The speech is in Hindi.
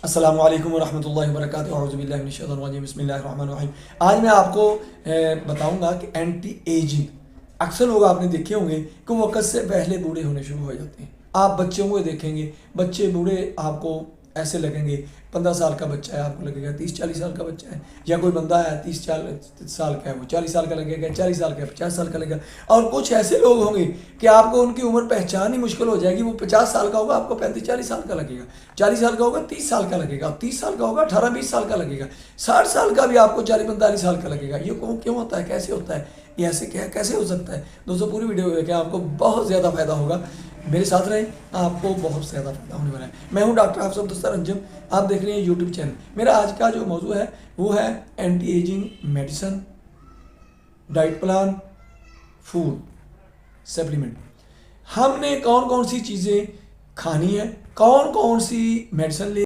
अस्सलामु अलैकुम वरहमतुल्लाहि वबरकातुहू अऊज़ु बिल्लाहि मिनश शैतानिर रजीम बिस्मिल्लाहिर रहमानिर रहीम। आज मैं आपको बताऊंगा कि एंटी एजिंग, अक्सर लोग आपने देखे होंगे कि वो वक़्त से पहले बूढ़े होने शुरू हो जाते हैं। आप बच्चों को देखेंगे, बच्चे बूढ़े आपको ऐसे लगेंगे। 15 साल का बच्चा है, आपको लगेगा 30-40 साल का बच्चा है। या कोई बंदा है 30-40 साल का है, वो 40 साल का लगेगा, 40 साल का, 50 साल का लगेगा। और कुछ ऐसे लोग होंगे कि आपको उनकी उम्र पहचान ही मुश्किल हो जाएगी। वो 50 साल का होगा, आपको 35-40 साल का लगेगा। 40 साल का होगा, 30 साल का लगेगा। 30 साल का होगा, 18-20 साल का लगेगा। 60 साल का भी आपको 40-45 साल का लगेगा। ये क्यों होता है, कैसे होता है, ये ऐसे क्या कैसे हो सकता है? दोस्तों पूरी वीडियो देखें, आपको बहुत ज़्यादा फायदा होगा। मेरे साथ रहें, आपको बहुत ज़्यादा फायदा होने वाला है। मैं हूं डॉक्टर हाफिज़ दस्तार अंजुम, आप देख रहे हैं यूट्यूब चैनल। मेरा आज का जो मौजू है वो है anti ageing medicine, diet plan, food supplement. हमने कौन कौन सी चीज़ें खानी है, कौन कौन सी मेडिसिन ले